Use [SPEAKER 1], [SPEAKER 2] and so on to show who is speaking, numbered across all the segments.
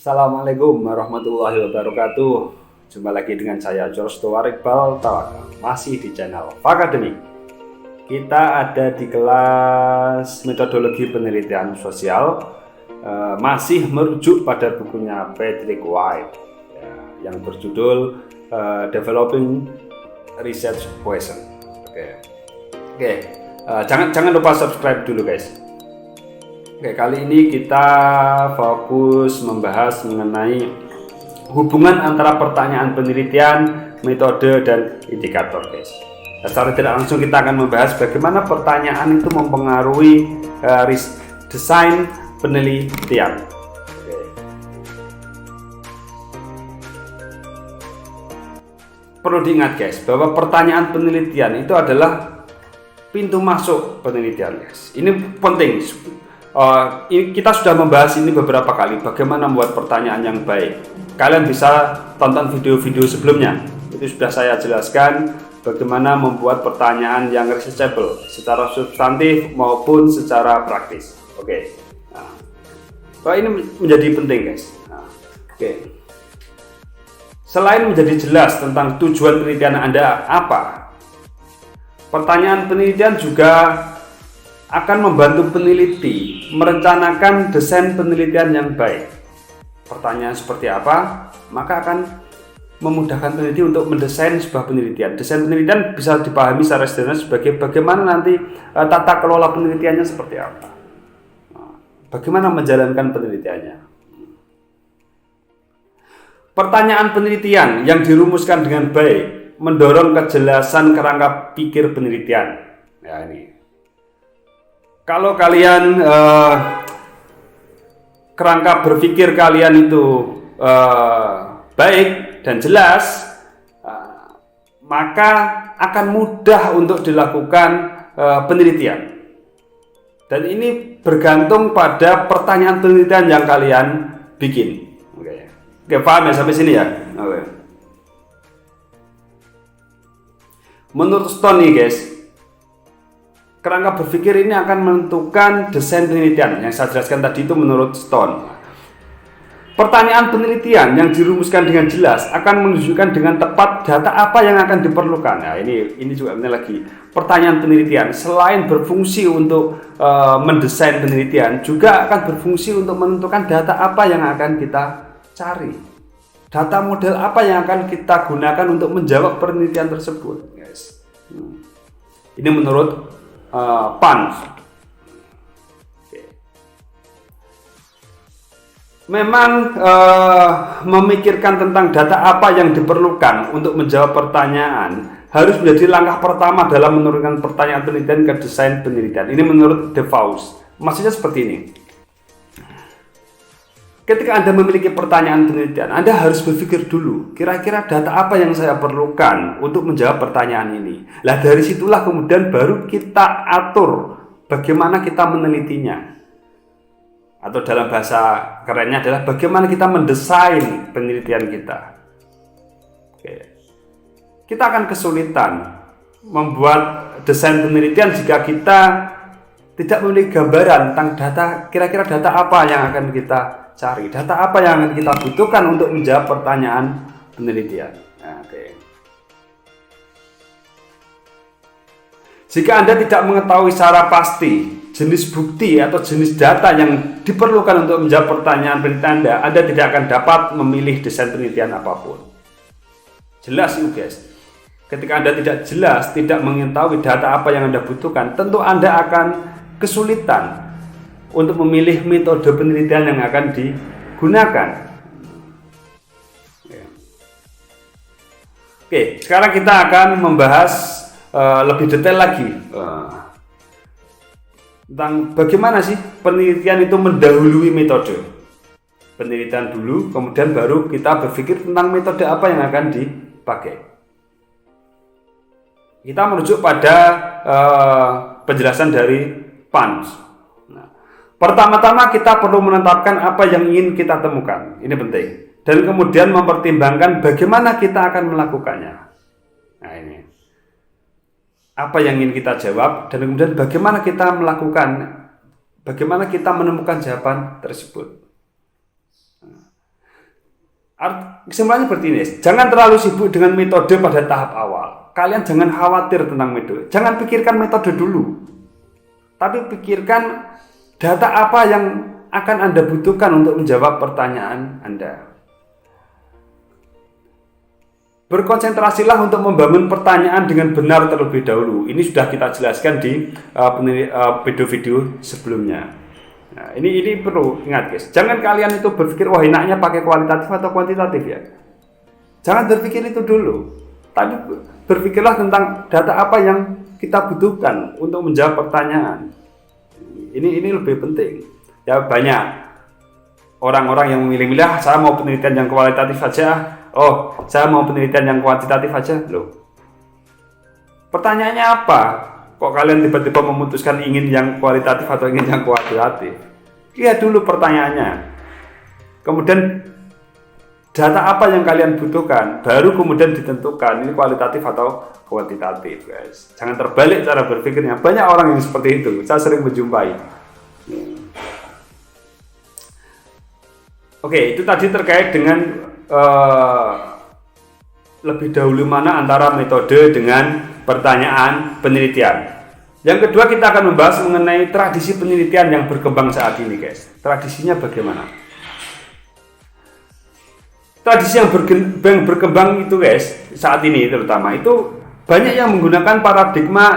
[SPEAKER 1] Assalamualaikum warahmatullahi wabarakatuh. Jumpa lagi dengan saya George Toar Iqbal Tawakal, masih di channel Fakademi. Kita ada di kelas metodologi penelitian sosial, masih merujuk pada bukunya Patrick White yang berjudul Developing Research Question. Jangan lupa subscribe dulu guys. Oke, kali ini kita fokus membahas mengenai hubungan antara pertanyaan penelitian, metode, dan indikator guys. Secara tidak langsung kita akan membahas bagaimana pertanyaan itu mempengaruhi desain penelitian. Oke. Perlu diingat guys, bahwa pertanyaan penelitian itu adalah pintu masuk penelitian guys. Ini penting. Kita sudah membahas ini beberapa kali, bagaimana membuat pertanyaan yang baik. Kalian bisa tonton video-video sebelumnya, itu sudah saya jelaskan bagaimana membuat pertanyaan yang researchable secara substantif maupun secara praktis. Oke. Nah, ini menjadi penting guys. Selain menjadi jelas tentang tujuan penelitian Anda apa, pertanyaan penelitian juga akan membantu peneliti merencanakan desain penelitian yang baik. Pertanyaan seperti apa, maka akan memudahkan peneliti untuk mendesain sebuah penelitian. Desain penelitian bisa dipahami secara sederhana sebagai bagaimana nanti tata kelola penelitiannya seperti apa. Bagaimana menjalankan penelitiannya. Pertanyaan penelitian yang dirumuskan dengan baik mendorong kejelasan kerangka pikir penelitian. Ya ini. Kalau kalian kerangka berpikir kalian itu baik dan jelas, maka akan mudah untuk dilakukan penelitian. Dan ini bergantung pada pertanyaan penelitian yang kalian bikin. Oke, paham ya sampai sini ya? Oke. Menurut Stone nih guys, kerangka berpikir ini akan menentukan desain penelitian. Yang saya jelaskan tadi itu menurut Stone. Pertanyaan penelitian yang dirumuskan dengan jelas akan menunjukkan dengan tepat data apa yang akan diperlukan. Nah, ini juga benar lagi. Pertanyaan penelitian selain berfungsi untuk mendesain penelitian, juga akan berfungsi untuk menentukan data apa yang akan kita cari. Data model apa yang akan kita gunakan untuk menjawab penelitian tersebut, guys. Ini menurut PAN. Memang memikirkan tentang data apa yang diperlukan untuk menjawab pertanyaan harus menjadi langkah pertama dalam menurunkan pertanyaan penelitian ke desain penelitian. Ini menurut De Vos. Maksudnya seperti ini. Ketika Anda memiliki pertanyaan penelitian, Anda harus berpikir dulu, kira-kira data apa yang saya perlukan untuk menjawab pertanyaan ini. Lah dari situlah kemudian baru kita atur bagaimana kita menelitinya. Atau dalam bahasa kerennya adalah bagaimana kita mendesain penelitian kita. Oke. Kita akan kesulitan membuat desain penelitian jika kita tidak memiliki gambaran tentang data, kira-kira data apa yang akan kita cari, data apa yang akan kita butuhkan untuk menjawab pertanyaan penelitian. Oke. Jika Anda tidak mengetahui secara pasti jenis bukti atau jenis data yang diperlukan untuk menjawab pertanyaan penelitian Anda tidak akan dapat memilih desain penelitian apapun. Jelas itu guys. Ketika Anda tidak jelas, tidak mengetahui data apa yang Anda butuhkan, tentu Anda akan kesulitan untuk memilih metode penelitian yang akan digunakan. Oke, sekarang kita akan membahas lebih detail lagi tentang bagaimana sih penelitian itu mendahului metode. Penelitian dulu, kemudian baru kita berpikir tentang metode apa yang akan dipakai. Kita merujuk pada penjelasan dari PAN. Pertama-tama kita perlu menetapkan apa yang ingin kita temukan. Ini penting. Dan kemudian mempertimbangkan bagaimana kita akan melakukannya. Nah ini. Apa yang ingin kita jawab dan kemudian bagaimana kita melakukan, bagaimana kita menemukan jawaban tersebut. Kesimpulannya seperti ini, jangan terlalu sibuk dengan metode pada tahap awal. Kalian jangan khawatir tentang metode. Jangan pikirkan metode dulu. Tapi pikirkan data apa yang akan Anda butuhkan untuk menjawab pertanyaan Anda. Berkonsentrasilah untuk membangun pertanyaan dengan benar terlebih dahulu. Ini sudah kita jelaskan di video-video sebelumnya. Nah, ini perlu ingat guys. Jangan kalian itu berpikir wah enaknya pakai kualitatif atau kuantitatif ya. Jangan berpikir itu dulu. Tapi berpikirlah tentang data apa yang kita butuhkan untuk menjawab pertanyaan. Ini lebih penting. Ya banyak orang-orang yang memilih-milih saya mau penelitian yang kualitatif saja. Oh, saya mau penelitian yang kuantitatif saja. Loh. Pertanyaannya apa? Kok kalian tiba-tiba memutuskan ingin yang kualitatif atau ingin yang kuantitatif? Lihat dulu pertanyaannya. Kemudian data apa yang kalian butuhkan, baru kemudian ditentukan ini kualitatif atau kuantitatif, guys. Jangan terbalik cara berpikirnya. Banyak orang yang seperti itu. Saya sering menjumpai. Oke, itu tadi terkait dengan lebih dahulu mana antara metode dengan pertanyaan penelitian. Yang kedua kita akan membahas mengenai tradisi penelitian yang berkembang saat ini guys. Tradisinya bagaimana? Tradisi yang berkembang itu guys, saat ini terutama itu banyak yang menggunakan paradigma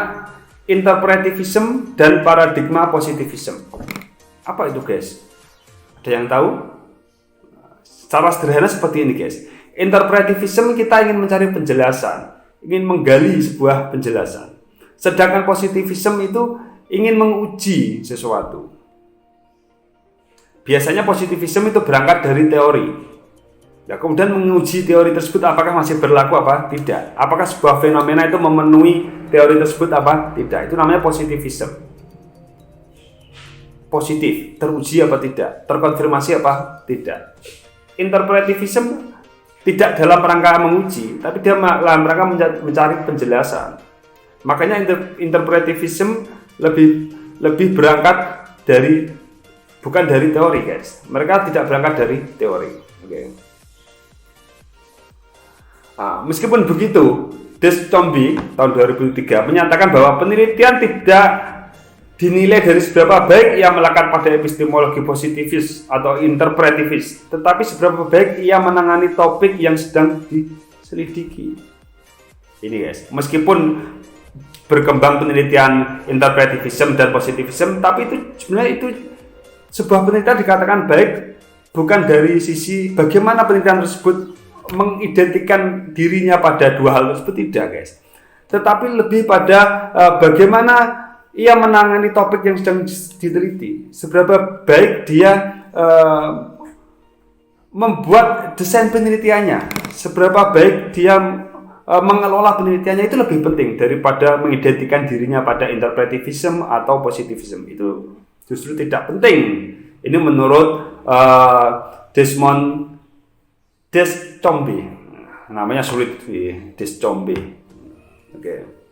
[SPEAKER 1] interpretivism dan paradigma positivism. Apa itu guys? Ada yang tahu? Secara sederhana seperti ini guys. Interpretivism kita ingin mencari penjelasan, ingin menggali sebuah penjelasan. Sedangkan positivism itu ingin menguji sesuatu. Biasanya positivism itu berangkat dari teori. Ya, kemudian menguji teori tersebut apakah masih berlaku apa tidak. Apakah sebuah fenomena itu memenuhi teori tersebut apa tidak. Itu namanya positivism. Positif, teruji apa tidak, terkonfirmasi apa tidak. Interpretivism tidak dalam rangka menguji, tapi dia dalam rangka mencari penjelasan. Makanya interpretivism lebih berangkat dari bukan dari teori guys. Mereka tidak berangkat dari teori. Okay. Nah, meskipun begitu, Deschamps tahun 2003 menyatakan bahwa penelitian tidak dinilai dari seberapa baik ia melakukan pada epistemologi positivis atau interpretivis, tetapi seberapa baik ia menangani topik yang sedang diselidiki. Ini guys, meskipun berkembang penelitian interpretivism dan positivism, tapi itu sebenarnya itu sebuah penelitian dikatakan baik bukan dari sisi bagaimana penelitian tersebut mengidentikan dirinya pada dua hal tersebut, tidak guys, tetapi lebih pada bagaimana ia menangani topik yang sedang diteliti, seberapa baik dia membuat desain penelitiannya, seberapa baik dia mengelola penelitiannya. Itu lebih penting daripada mengidentikan dirinya pada interpretivism atau positivism. Itu justru tidak penting. Ini menurut Deschamps, namanya sulit, Deschamps. Oke.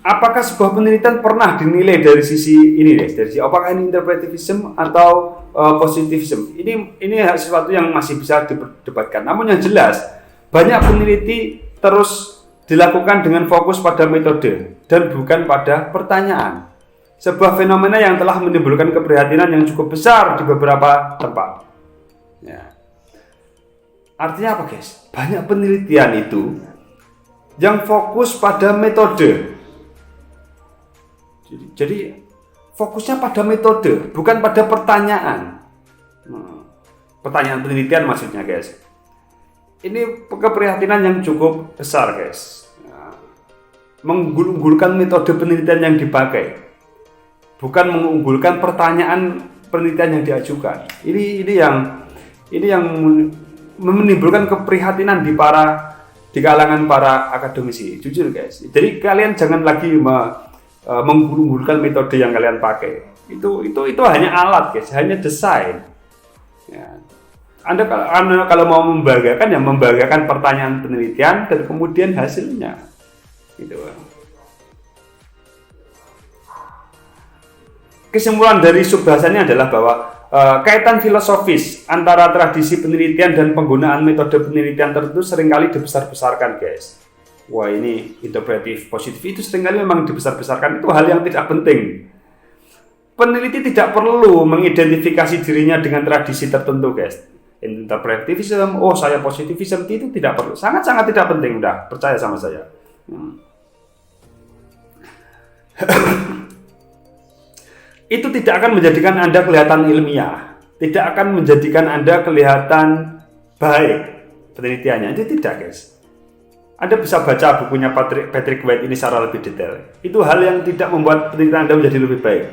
[SPEAKER 1] Apakah sebuah penelitian pernah dinilai dari sisi ini guys? Dari sisi apakah ini interpretivism atau positivism? Ini sesuatu yang masih bisa diperdebatkan. Namun yang jelas banyak peneliti terus dilakukan dengan fokus pada metode dan bukan pada pertanyaan. Sebuah fenomena yang telah menimbulkan keprihatinan yang cukup besar di beberapa tempat. Ya. Artinya apa guys? Banyak penelitian itu yang fokus pada metode. Jadi fokusnya pada metode, bukan pada pertanyaan. Pertanyaan penelitian maksudnya guys. Ini keprihatinan yang cukup besar guys. Mengunggulkan metode penelitian yang dipakai, bukan mengunggulkan pertanyaan penelitian yang diajukan. Ini yang menimbulkan keprihatinan di kalangan para akademisi. Jujur guys. Jadi kalian jangan lagi mengunggulkan metode yang kalian pakai. Itu hanya alat guys, hanya desain. Ya. Anda kalau mau membanggakan ya membanggakan pertanyaan penelitian dan kemudian hasilnya. Gitu. Kesimpulan dari subbahasannya adalah bahwa kaitan filosofis antara tradisi penelitian dan penggunaan metode penelitian tertentu seringkali dibesar-besarkan, guys. Wah, ini interpretif positif itu seringkali memang dibesar-besarkan. Itu hal yang tidak penting. Peneliti tidak perlu mengidentifikasi dirinya dengan tradisi tertentu, guys. Interpretivism, oh saya positivism, itu tidak perlu. Sangat-sangat tidak penting, udah percaya sama saya. Itu tidak akan menjadikan Anda kelihatan ilmiah, tidak akan menjadikan Anda kelihatan baik penelitiannya. Itu tidak, guys. Anda bisa baca bukunya Patrick White ini secara lebih detail. Itu hal yang tidak membuat penelitian Anda menjadi lebih baik.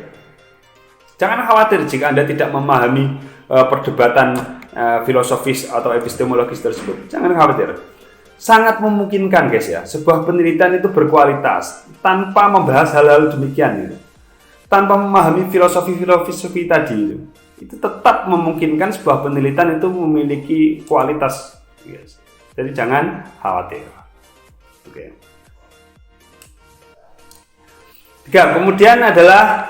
[SPEAKER 1] Jangan khawatir jika Anda tidak memahami perdebatan filosofis atau epistemologis tersebut. Jangan khawatir. Sangat memungkinkan, guys, ya, sebuah penelitian itu berkualitas tanpa membahas hal-hal demikian gitu. Tanpa memahami filosofi tadi itu tetap memungkinkan sebuah penelitian itu memiliki kualitas, guys. Jadi jangan khawatir. Oke. Kemudian adalah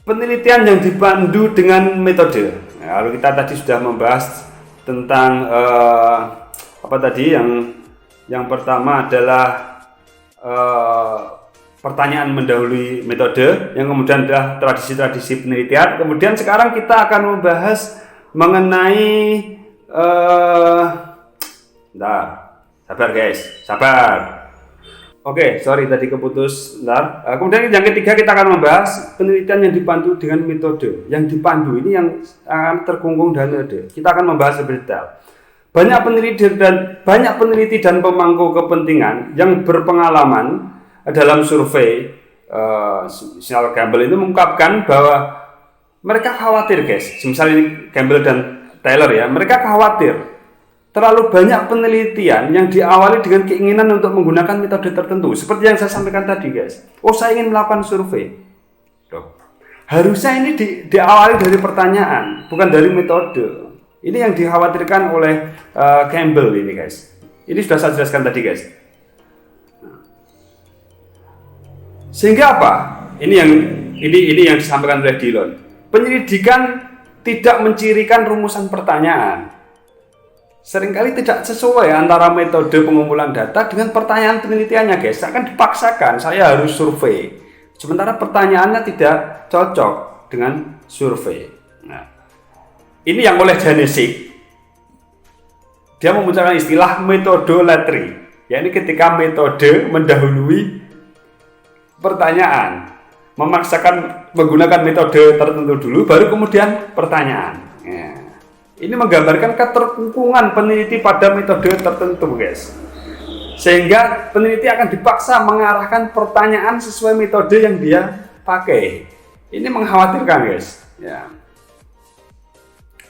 [SPEAKER 1] penelitian yang dipandu dengan metode. Nah, kalau kita tadi sudah membahas tentang apa tadi yang pertama adalah pertanyaan mendahului metode, yang kemudian adalah tradisi-tradisi penelitian. Kemudian sekarang kita akan membahas mengenai sabar guys, sabar. Oke, sorry tadi keputus. Kemudian yang ketiga kita akan membahas penelitian yang dipandu dengan metode. Yang dipandu ini yang akan terkungkung dan metode. Kita akan membahas lebih detail. Banyak peneliti dan pemangku kepentingan yang berpengalaman dalam survei, Michelle Campbell itu mengungkapkan bahwa mereka khawatir, guys. Misalnya ini Campbell dan Taylor, ya, mereka khawatir terlalu banyak penelitian yang diawali dengan keinginan untuk menggunakan metode tertentu. Seperti yang saya sampaikan tadi, guys. Oh, saya ingin melakukan survei. Harusnya ini diawali dari pertanyaan, bukan dari metode. Ini yang dikhawatirkan oleh Campbell ini, guys. Ini sudah saya jelaskan tadi, guys. Sehingga apa? Ini yang disampaikan oleh Dillon. Penyelidikan tidak mencirikan rumusan pertanyaan. Seringkali tidak sesuai antara metode pengumpulan data dengan pertanyaan penelitiannya, guys. Akan dipaksakan, saya harus survei. Sementara pertanyaannya tidak cocok dengan survei. Nah, ini yang oleh Janicek. Dia memunculkan istilah metodolatry. Yakni ketika metode mendahului pertanyaan, memaksakan menggunakan metode tertentu dulu, baru kemudian pertanyaan. Ya. Ini menggambarkan keterkungkungan peneliti pada metode tertentu, guys. Sehingga peneliti akan dipaksa mengarahkan pertanyaan sesuai metode yang dia pakai. Ini mengkhawatirkan, guys. Ya.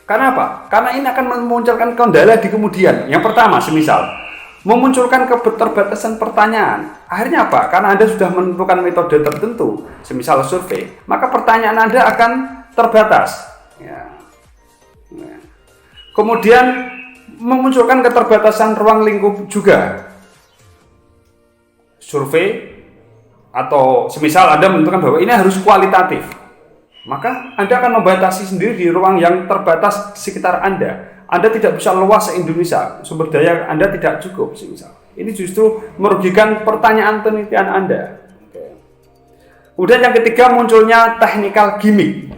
[SPEAKER 1] Karena apa? Karena ini akan memunculkan kendala di kemudian. Yang pertama, semisal memunculkan keterbatasan pertanyaan. Akhirnya apa? Karena Anda sudah menentukan metode tertentu, semisal survei, maka pertanyaan Anda akan terbatas. Ya. Ya. Kemudian memunculkan keterbatasan ruang lingkup juga. Survei atau semisal Anda menentukan bahwa ini harus kualitatif, maka Anda akan membatasi sendiri di ruang yang terbatas di sekitar Anda. Anda tidak bisa luas se-Indonesia, sumber daya Anda tidak cukup, misal. Ini justru merugikan pertanyaan penelitian Anda. Kemudian yang ketiga, munculnya technical gimmick,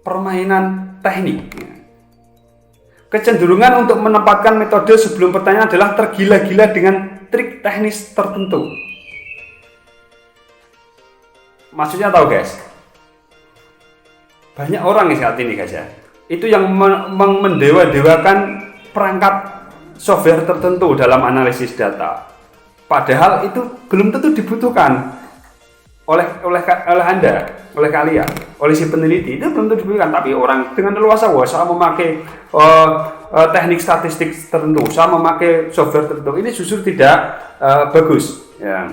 [SPEAKER 1] permainan teknik. Kecenderungan untuk menempatkan metode sebelum pertanyaan adalah tergila-gila dengan trik teknis tertentu. Maksudnya tahu, guys? Banyak orang saat ini, guys, ya, itu yang mendewa-dewakan perangkat software tertentu dalam analisis data. Padahal itu belum tentu dibutuhkan oleh Anda, oleh kalian, oleh si peneliti. Itu belum tentu dibutuhkan. Tapi orang dengan leluasa, wah, saya memakai teknik statistik tertentu, saya memakai software tertentu. Ini justru tidak bagus. Ya.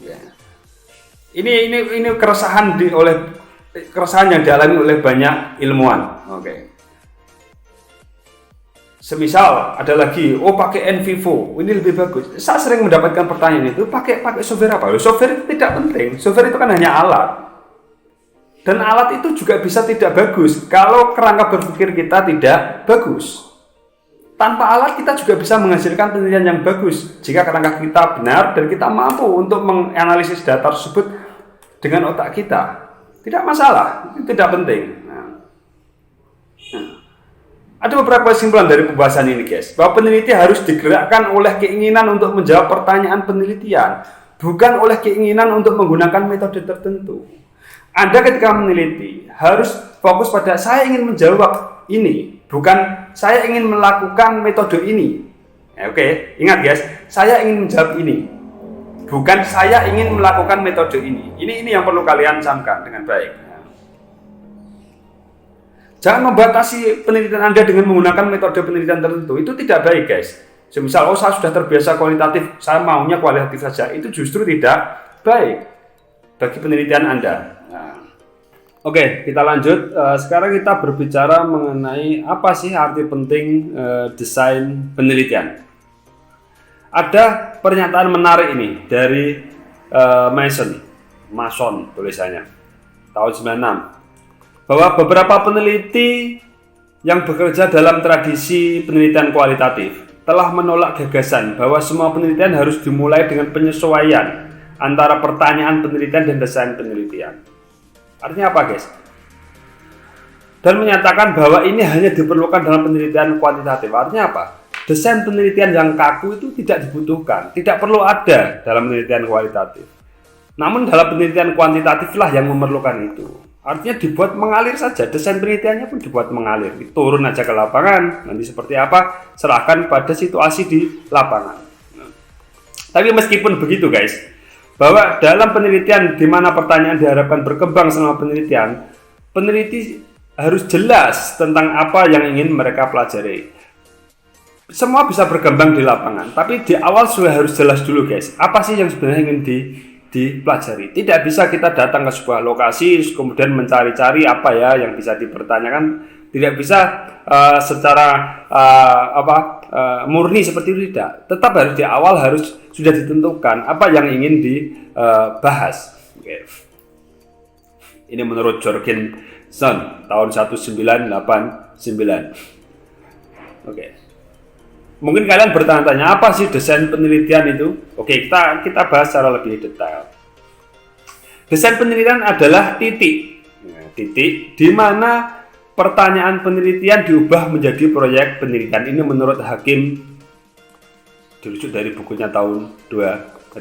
[SPEAKER 1] Ya. Ini keresahan yang dialami oleh banyak ilmuwan. Oke. Semisal ada lagi, pakai NVivo, ini lebih bagus. Saya sering mendapatkan pertanyaan itu, pakai software apa? Software itu tidak penting. Software itu kan hanya alat. Dan alat itu juga bisa tidak bagus kalau kerangka berpikir kita tidak bagus. Tanpa alat kita juga bisa menghasilkan penelitian yang bagus jika kerangka kita benar dan kita mampu untuk menganalisis data tersebut dengan otak kita. Tidak masalah, itu tidak penting. Ada beberapa kesimpulan dari pembahasan ini, guys, bahwa peneliti harus digerakkan oleh keinginan untuk menjawab pertanyaan penelitian, bukan oleh keinginan untuk menggunakan metode tertentu. Anda ketika meneliti harus fokus pada saya ingin menjawab ini, bukan saya ingin melakukan metode ini. Oke, ingat guys, saya ingin menjawab ini, bukan saya ingin melakukan metode ini. Ini yang perlu kalian camkan dengan baik. Jangan membatasi penelitian Anda dengan menggunakan metode penelitian tertentu. Itu tidak baik, guys. Semisal, saya sudah terbiasa kualitatif, saya maunya kualitatif saja. Itu justru tidak baik bagi penelitian Anda. Oke, kita lanjut. Sekarang kita berbicara mengenai apa sih arti penting desain penelitian. Ada pernyataan menarik ini dari Mason tulisannya tahun 96, bahwa beberapa peneliti yang bekerja dalam tradisi penelitian kualitatif telah menolak gagasan bahwa semua penelitian harus dimulai dengan penyesuaian antara pertanyaan penelitian dan desain penelitian. Artinya apa, guys? Dan menyatakan bahwa ini hanya diperlukan dalam penelitian kuantitatif. Artinya apa? Desain penelitian yang kaku itu tidak dibutuhkan, tidak perlu ada dalam penelitian kualitatif. Namun dalam penelitian kuantitatiflah yang memerlukan itu. Artinya dibuat mengalir saja, desain penelitiannya pun dibuat mengalir. Turun aja ke lapangan, nanti seperti apa, serahkan pada situasi di lapangan. Tapi meskipun begitu, guys, bahwa dalam penelitian di mana pertanyaan diharapkan berkembang selama penelitian, peneliti harus jelas tentang apa yang ingin mereka pelajari. Semua bisa berkembang di lapangan, tapi di awal sudah harus jelas dulu, guys, apa sih yang sebenarnya ingin dipelajari. Tidak bisa kita datang ke sebuah lokasi kemudian mencari-cari apa ya yang bisa dipertanyakan. Tidak bisa secara murni seperti itu, tidak. Tetap harus di awal harus sudah ditentukan apa yang ingin dibahas. Oke. Ini menurut Jorgensen tahun 1989. Oke. Mungkin kalian bertanya-tanya, apa sih desain penelitian itu? Oke, kita bahas secara lebih detail. Desain penelitian adalah titik di mana pertanyaan penelitian diubah menjadi proyek penelitian. Ini menurut Hakim, dirujuk dari bukunya tahun 2000.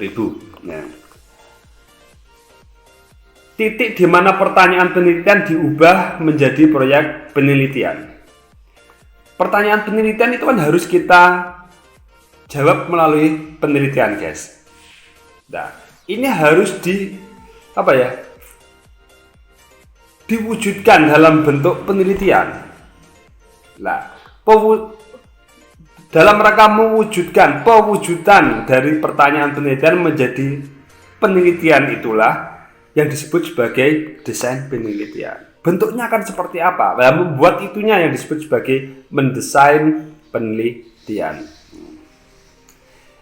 [SPEAKER 1] Titik di mana pertanyaan penelitian diubah menjadi proyek penelitian. Pertanyaan penelitian itu kan harus kita jawab melalui penelitian, guys. Nah, ini harus diwujudkan dalam bentuk penelitian. Nah, dalam rangka mewujudkan pewujudan dari pertanyaan penelitian menjadi penelitian itulah yang disebut sebagai desain penelitian. Bentuknya akan seperti apa? Nah, membuat itunya yang disebut sebagai mendesain penelitian.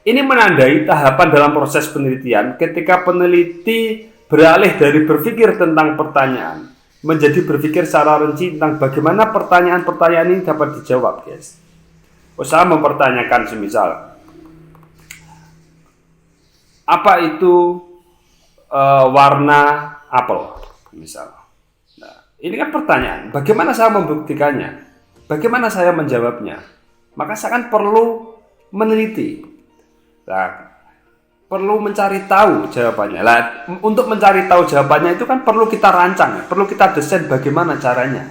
[SPEAKER 1] Ini menandai tahapan dalam proses penelitian ketika peneliti beralih dari berpikir tentang pertanyaan menjadi berpikir secara rinci tentang bagaimana pertanyaan-pertanyaan ini dapat dijawab, guys. Usaha mempertanyakan semisal, apa itu warna apel, misal. Ini kan pertanyaan, bagaimana saya membuktikannya? Bagaimana saya menjawabnya? Maka saya kan perlu meneliti. Nah, perlu mencari tahu jawabannya. Nah, untuk mencari tahu jawabannya itu kan perlu kita rancang, perlu kita desain bagaimana caranya.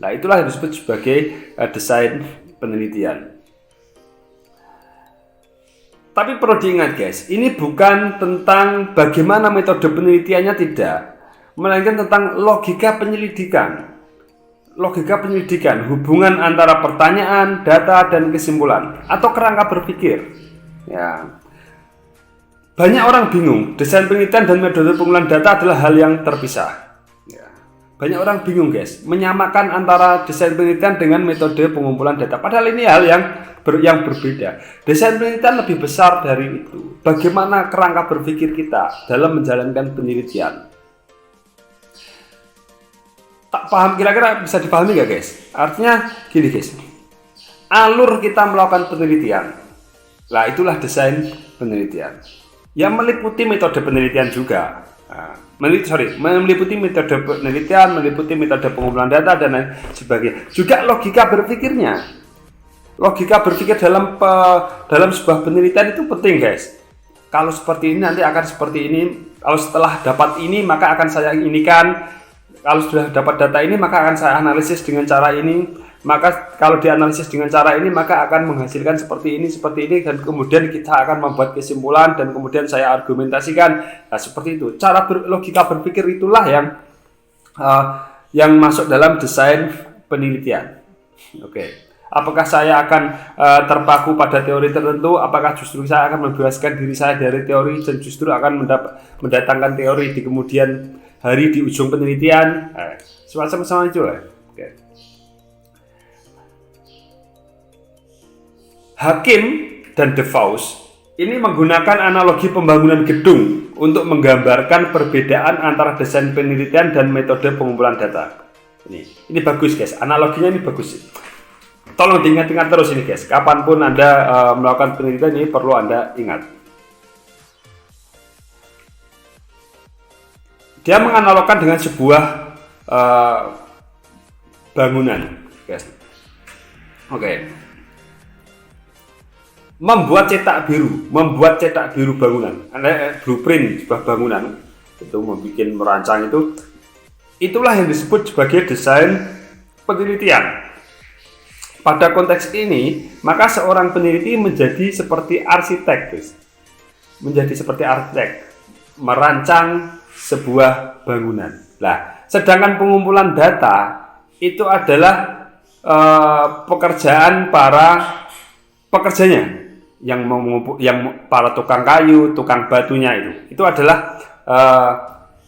[SPEAKER 1] Nah, itulah yang disebut sebagai desain penelitian. Tapi perlu diingat, guys, ini bukan tentang bagaimana metode penelitiannya, tidak. Melainkan tentang logika penyelidikan. Logika penyelidikan, hubungan antara pertanyaan, data, dan kesimpulan atau kerangka berpikir. Ya. Banyak orang bingung, desain penelitian dan metode pengumpulan data adalah hal yang terpisah. Ya. Banyak orang bingung, guys, menyamakan antara desain penelitian dengan metode pengumpulan data. Padahal ini hal yang berbeda. Desain penelitian lebih besar dari itu. Bagaimana kerangka berpikir kita dalam menjalankan penelitian. Tak paham, kira-kira bisa dipahami nggak guys? Artinya gini guys, alur kita melakukan penelitian, lah itulah desain penelitian yang meliputi metode penelitian juga. Meliputi metode penelitian, meliputi metode pengumpulan data dan lain sebagainya. Juga logika berpikirnya. Logika berpikir dalam sebuah penelitian itu penting guys. Kalau seperti ini nanti akan seperti ini. Kalau setelah dapat ini maka akan saya inikan. Kalau sudah dapat data ini maka akan saya analisis dengan cara ini. Maka kalau dianalisis dengan cara ini maka akan menghasilkan seperti ini dan kemudian kita akan membuat kesimpulan dan kemudian saya argumentasikan. Nah, seperti itu. Cara logika berpikir itulah yang masuk dalam desain penelitian. Oke. Apakah saya akan terpaku pada teori tertentu? Apakah justru saya akan membebaskan diri saya dari teori dan justru akan mendatangkan teori di kemudian hari di ujung penelitian? Semacam itu lah. Oke. Hakim dan De Vos ini menggunakan analogi pembangunan gedung untuk menggambarkan perbedaan antara desain penelitian dan metode pengumpulan data. Ini bagus guys, analoginya ini bagus. Tolong diingat-ingat terus ini guys. Kapanpun Anda melakukan penelitian ini perlu Anda ingat. Dia menganalogkan dengan sebuah bangunan, guys. Oke. Membuat cetak biru bangunan. Anda blueprint sebuah bangunan itu merancang itulah yang disebut sebagai desain penelitian. Pada konteks ini, maka seorang peneliti menjadi seperti arsitek, guys. Menjadi seperti arsitek, merancang sebuah bangunan. Nah, sedangkan pengumpulan data itu adalah pekerjaan para pekerjanya, yang para tukang kayu, tukang batunya itu adalah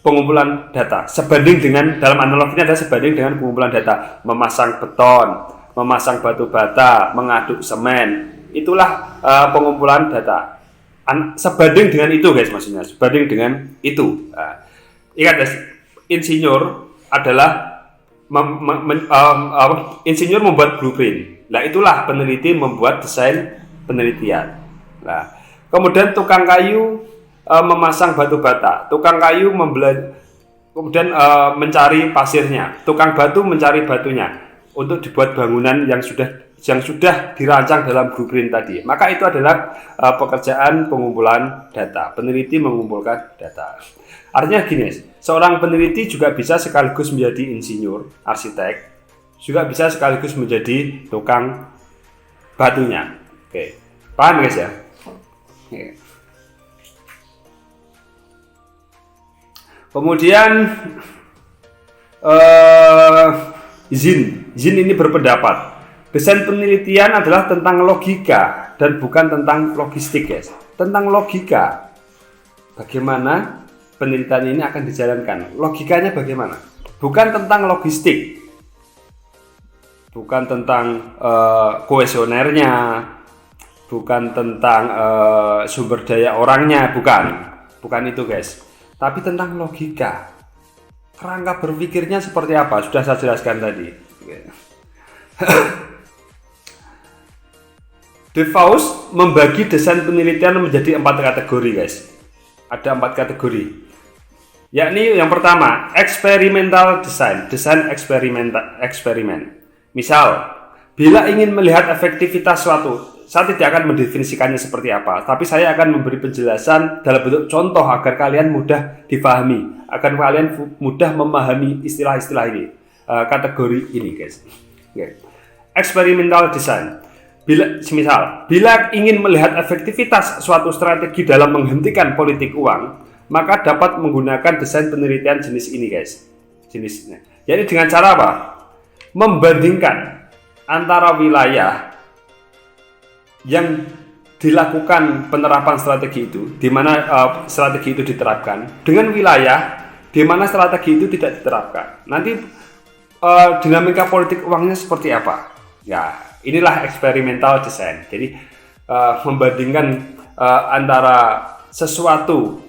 [SPEAKER 1] pengumpulan data. Sebanding dengan, dalam analoginya adalah sebanding dengan pengumpulan data, memasang beton, memasang batu bata, mengaduk semen, itulah pengumpulan data. Sebanding dengan itu guys, maksudnya sebanding dengan itu. Ingat guys, insinyur adalah insinyur membuat blueprint. Nah itulah peneliti membuat desain penelitian. Nah kemudian tukang kayu memasang batu bata, tukang kayu kemudian mencari pasirnya, tukang batu mencari batunya untuk dibuat bangunan yang sudah dirancang dalam blueprint tadi. Maka itu adalah pekerjaan pengumpulan data. Peneliti mengumpulkan data. Artinya gini, seorang peneliti juga bisa sekaligus menjadi insinyur, arsitek, juga bisa sekaligus menjadi tukang batunya. Oke, paham guys ya? Oke. Kemudian Zinn ini berpendapat desain penelitian adalah tentang logika dan bukan tentang logistik guys. Tentang logika, bagaimana penelitian ini akan dijalankan, logikanya bagaimana, bukan tentang logistik, bukan tentang kuesionernya, bukan tentang sumber daya orangnya, bukan itu guys, tapi tentang logika. Kerangka berpikirnya seperti apa? Sudah saya jelaskan tadi. De Vos membagi desain penelitian menjadi 4 kategori guys. Ada 4 kategori. Yakni yang pertama, experimental design, desain eksperimen. Misal, bila ingin melihat efektivitas suatu, saya tidak akan mendefinisikannya seperti apa, tapi saya akan memberi penjelasan dalam bentuk contoh agar kalian mudah dipahami, agar kalian mudah memahami istilah-istilah ini, kategori ini guys. Okay. Experimental design. Bila ingin melihat efektivitas suatu strategi dalam menghentikan politik uang, maka dapat menggunakan desain penelitian jenis ini guys. Jenisnya. Jadi dengan cara apa? Membandingkan antara wilayah yang dilakukan penerapan strategi itu, di mana strategi itu diterapkan, dengan wilayah di mana strategi itu tidak diterapkan. Nanti dinamika politik uangnya seperti apa? Ya, inilah experimental design. Jadi membandingkan antara sesuatu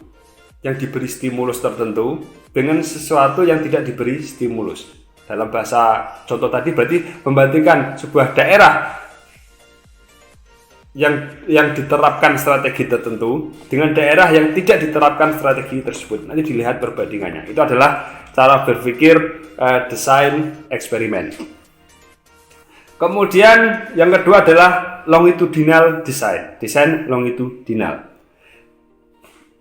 [SPEAKER 1] yang diberi stimulus tertentu dengan sesuatu yang tidak diberi stimulus. Dalam bahasa contoh tadi berarti membandingkan sebuah daerah yang diterapkan strategi tertentu dengan daerah yang tidak diterapkan strategi tersebut. Nanti dilihat perbandingannya. Itu adalah cara berpikir desain eksperimen. Kemudian yang kedua adalah longitudinal design, desain longitudinal.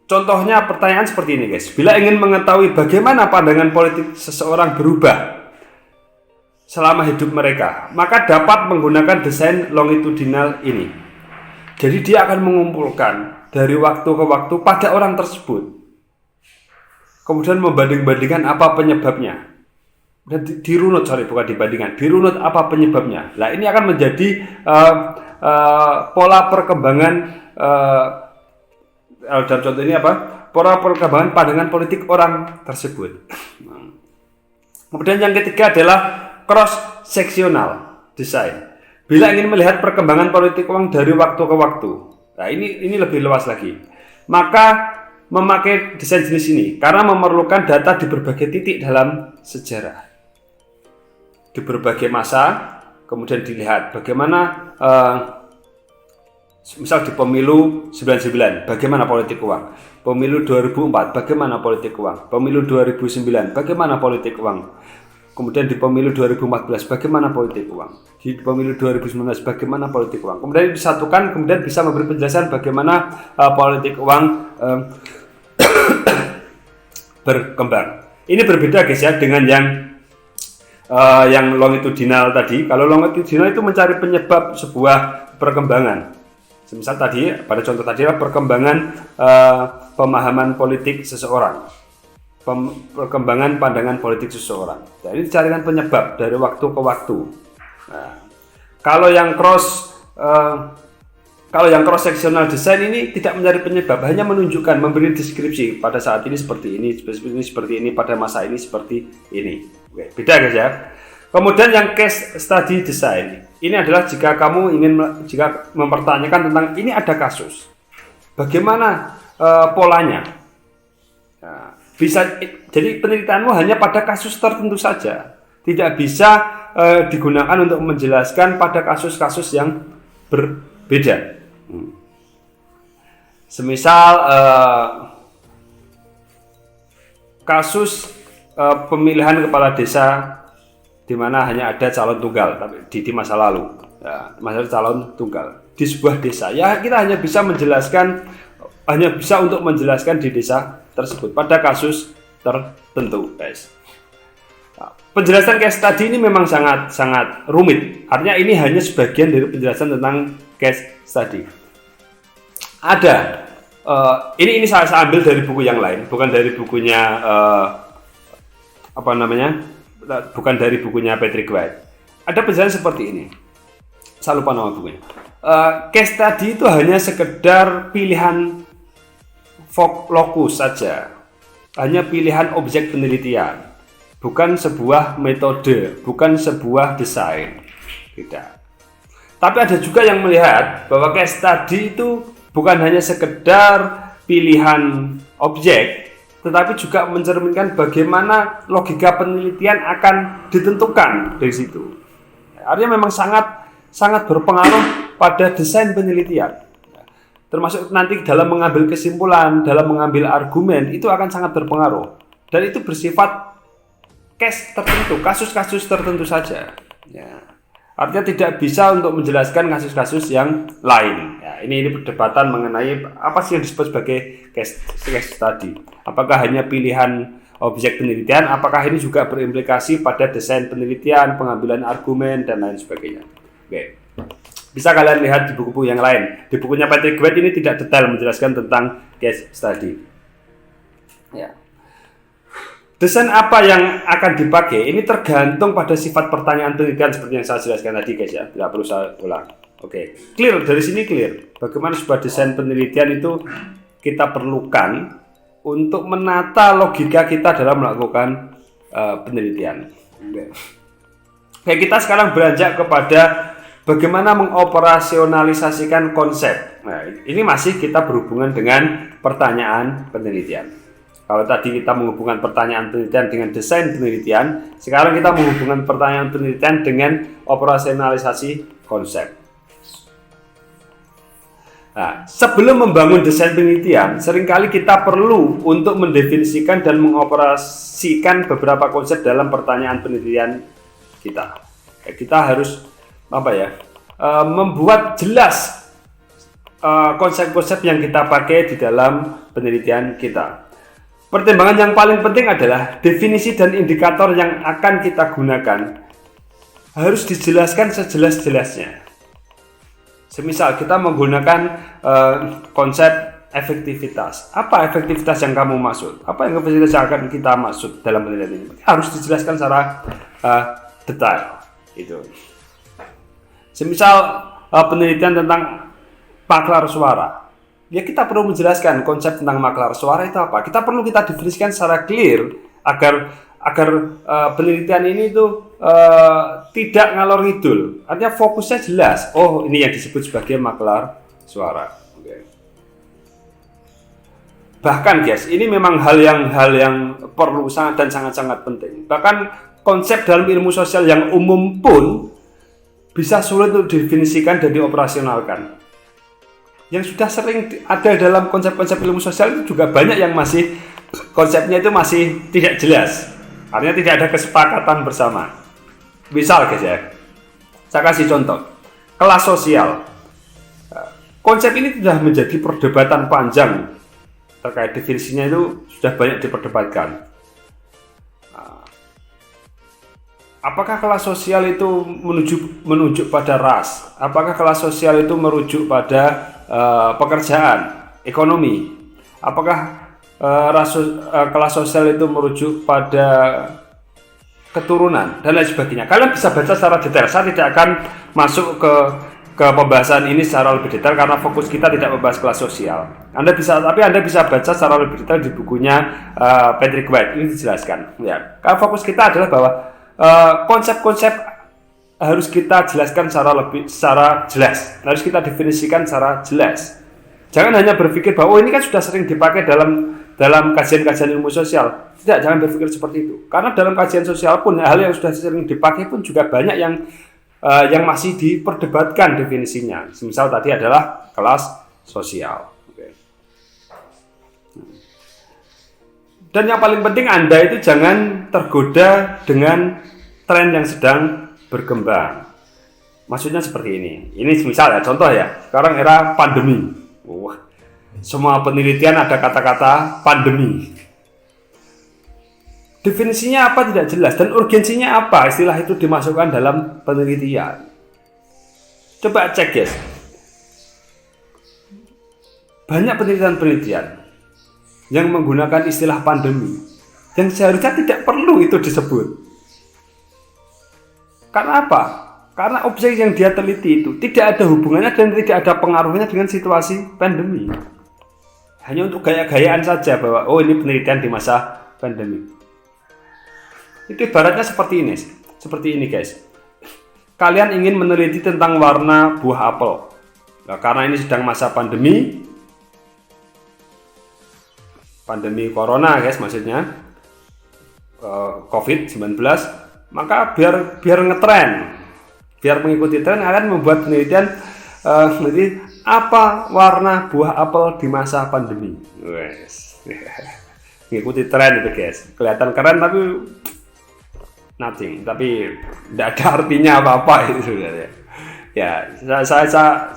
[SPEAKER 1] Contohnya pertanyaan seperti ini guys. Bila ingin mengetahui bagaimana pandangan politik seseorang berubah selama hidup mereka, maka dapat menggunakan desain longitudinal ini. Jadi dia akan mengumpulkan dari waktu ke waktu pada orang tersebut. Kemudian membanding-bandingkan apa penyebabnya. Dan dirunut, bukan dibandingkan, dirunut apa penyebabnya. Nah, ini akan menjadi pola perkembangan dalam contoh ini apa? Pola perkembangan pandangan politik orang tersebut. Kemudian yang ketiga adalah cross-sectional design. Bila ingin melihat perkembangan politik uang dari waktu ke waktu. Nah, ini lebih luas lagi. Maka memakai desain jenis ini karena memerlukan data di berbagai titik dalam sejarah. Di berbagai masa, kemudian dilihat bagaimana misal di pemilu 99, bagaimana politik uang. Pemilu 2004, bagaimana politik uang. Pemilu 2009, bagaimana politik uang. Kemudian di pemilu 2014, bagaimana politik uang. Di pemilu 2019, bagaimana politik uang. Kemudian disatukan, kemudian bisa memberi penjelasan bagaimana politik uang berkembang. Ini berbeda guys ya dengan yang longitudinal tadi. Kalau longitudinal itu mencari penyebab sebuah perkembangan. Misal tadi pada contoh tadi adalah perkembangan pemahaman politik seseorang. Perkembangan pandangan politik seseorang. Nah, ini dicarikan penyebab dari waktu ke waktu. Nah, kalau yang cross sectional design ini tidak mencari penyebab, hanya menunjukkan, memberi deskripsi pada saat ini seperti ini, seperti ini, pada masa ini seperti ini. Oke, beda guys ya. Kemudian yang case study design ini adalah jika kamu jika mempertanyakan tentang ini ada kasus, bagaimana polanya. Nah, jadi penelitianmu hanya pada kasus tertentu saja, tidak bisa digunakan untuk menjelaskan pada kasus-kasus yang berbeda. Semisal kasus pemilihan kepala desa di mana hanya ada calon tunggal tapi di masa lalu, ya, masa calon tunggal di sebuah desa, ya kita hanya bisa untuk menjelaskan di desa tersebut pada kasus tertentu, guys. Nah, penjelasan case study ini memang sangat rumit. Artinya ini hanya sebagian dari penjelasan tentang case study. Ada ini saya ambil dari buku yang lain, bukan dari bukunya bukan dari bukunya Patrick White. Ada penjelasan seperti ini. Saya lupa nama bukunya. Case study itu hanya sekedar pilihan lokus saja, hanya pilihan objek penelitian, bukan sebuah metode, bukan sebuah desain, tidak. Tapi ada juga yang melihat bahwa case study itu bukan hanya sekedar pilihan objek, tetapi juga mencerminkan bagaimana logika penelitian akan ditentukan dari situ. Artinya memang sangat berpengaruh pada desain penelitian. Termasuk nanti dalam mengambil kesimpulan, dalam mengambil argumen, itu akan sangat berpengaruh. Dan itu bersifat case tertentu, kasus-kasus tertentu saja. Ya. Artinya tidak bisa untuk menjelaskan kasus-kasus yang lain. Ya, ini perdebatan mengenai apa sih yang disebut sebagai case study. Apakah hanya pilihan objek penelitian, apakah ini juga berimplikasi pada desain penelitian, pengambilan argumen, dan lain sebagainya. Oke. Bisa kalian lihat di buku-buku yang lain. Di bukunya Patrick White ini tidak detail menjelaskan tentang case study. Ya. Desain apa yang akan dipakai ini tergantung pada sifat pertanyaan penelitian seperti yang saya jelaskan tadi guys ya. Tidak perlu saya ulang. Oke. Clear, dari sini clear. Bagaimana sebuah desain penelitian itu kita perlukan untuk menata logika kita dalam melakukan penelitian. Oke, kita sekarang beranjak kepada bagaimana mengoperasionalisasikan konsep. Nah, ini masih kita berhubungan dengan pertanyaan penelitian. Kalau tadi kita menghubungkan pertanyaan penelitian dengan desain penelitian, sekarang kita menghubungkan pertanyaan penelitian dengan operasionalisasi konsep. Nah, sebelum membangun desain penelitian, seringkali kita perlu untuk mendefinisikan dan mengoperasikan beberapa konsep dalam pertanyaan penelitian kita. Kita harus membuat jelas konsep-konsep yang kita pakai di dalam penelitian kita. Pertimbangan yang paling penting adalah definisi dan indikator yang akan kita gunakan harus dijelaskan sejelas-jelasnya. Semisal kita menggunakan konsep efektivitas. Apa efektivitas yang kamu maksud? Apa yang efektivitas yang akan kita maksud dalam penelitian ini? Harus dijelaskan secara detail. Itu. Semisal penelitian tentang maklar suara, ya kita perlu menjelaskan konsep tentang maklar suara itu apa. Kita definisikan secara clear agar penelitian ini itu tidak ngalor ngidul. Artinya fokusnya jelas. Oh, ini yang disebut sebagai maklar suara. Okay. Bahkan guys, ini memang hal yang perlu sangat penting. Bahkan konsep dalam ilmu sosial yang umum pun bisa sulit untuk didefinisikan dan dioperasionalkan. Yang sudah sering ada dalam konsep-konsep ilmu sosial itu juga banyak yang masih konsepnya itu masih tidak jelas. Artinya tidak ada kesepakatan bersama. Misal guys ya, saya kasih contoh. Kelas sosial. Konsep ini sudah menjadi perdebatan panjang. Terkait definisinya itu sudah banyak diperdebatkan. Apakah kelas sosial itu menunjuk pada ras? Apakah kelas sosial itu merujuk pada pekerjaan, ekonomi? Apakah kelas sosial itu merujuk pada keturunan dan lain sebagainya? Kalian bisa baca secara detail. Saya tidak akan masuk ke pembahasan ini secara lebih detail karena fokus kita tidak membahas kelas sosial. Anda bisa baca secara lebih detail di bukunya Patrick White. Ini dijelaskan. Ya, karena fokus kita adalah bahwa konsep-konsep harus kita jelaskan secara jelas. Harus kita definisikan secara jelas. Jangan hanya berpikir bahwa ini kan sudah sering dipakai dalam kajian-kajian ilmu sosial. Tidak, jangan berpikir seperti itu. Karena dalam kajian sosial pun hal yang sudah sering dipakai pun juga banyak yang masih diperdebatkan definisinya. Misal tadi adalah kelas sosial. Oke. Dan yang paling penting Anda itu jangan tergoda dengan tren yang sedang berkembang. Maksudnya seperti ini. Ini misal ya, contoh ya. Sekarang era pandemi. Semua penelitian ada kata-kata pandemi. Definisinya apa tidak jelas dan urgensinya apa istilah itu dimasukkan dalam penelitian. Coba cek guys. Banyak penelitian yang menggunakan istilah pandemi yang seharusnya tidak perlu itu disebut. Karena apa? Karena objek yang dia teliti itu tidak ada hubungannya dan tidak ada pengaruhnya dengan situasi pandemi. Hanya untuk gaya-gayaan saja bahwa ini penelitian di masa pandemi. Itu ibaratnya seperti ini guys. Kalian ingin meneliti tentang warna buah apel. Nah, karena ini sedang masa pandemi corona guys, maksudnya COVID-19, maka biar ngetren, biar mengikuti tren, kalian membuat penelitian apa warna buah apel di masa pandemi. Mengikuti tren itu guys, kelihatan keren tapi nothing, tapi tidak ada artinya apa-apa itu sebenarnya. Ya, saya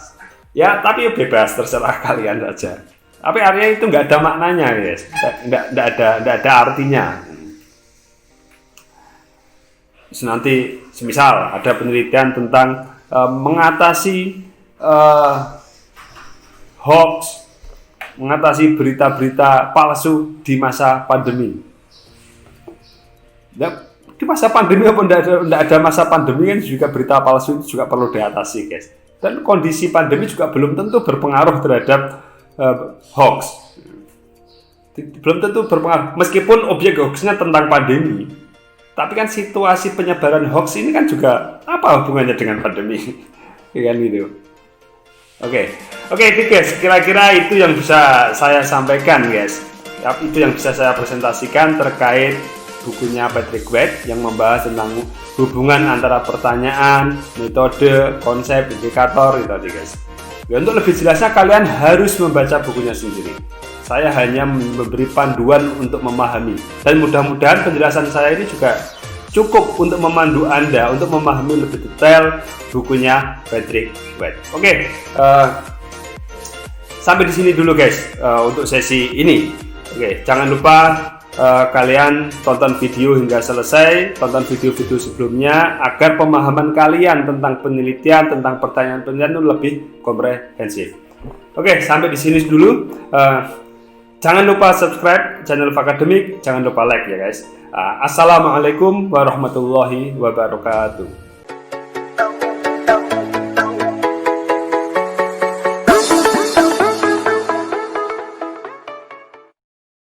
[SPEAKER 1] ya tapi bebas, terserah kalian saja. Tapi artinya itu nggak ada maknanya guys, nggak ada artinya. Terus nanti semisal ada penelitian tentang mengatasi hoax, mengatasi berita-berita palsu di masa pandemi. Ya, di masa pandemi apa tidak ada masa pandemi kan juga berita palsu itu juga perlu diatasi guys. Dan kondisi pandemi juga belum tentu berpengaruh terhadap hoax. Belum tentu berpengaruh. Meskipun objek hoaxnya tentang pandemi, tapi kan situasi penyebaran hoax ini kan juga apa hubungannya dengan pandemi? Ya kan gitu. Oke guys, kira-kira itu yang bisa saya sampaikan guys. Tapi itu yang bisa saya presentasikan terkait bukunya Patrick White yang membahas tentang hubungan antara pertanyaan, metode, konsep, indikator itu tadi guys. Ya, untuk lebih jelasnya kalian harus membaca bukunya sendiri. Saya hanya memberi panduan untuk memahami, dan mudah-mudahan penjelasan saya ini juga cukup untuk memandu Anda untuk memahami lebih detail bukunya Patrick White. Oke, sampai di sini dulu guys untuk sesi ini. Oke, jangan lupa kalian tonton video hingga selesai, tonton video-video sebelumnya agar pemahaman kalian tentang penelitian, tentang pertanyaan-pertanyaan itu lebih komprehensif. Oke, sampai di sini dulu. Jangan lupa subscribe channel Fakademik, jangan lupa like ya guys. Assalamualaikum warahmatullahi wabarakatuh.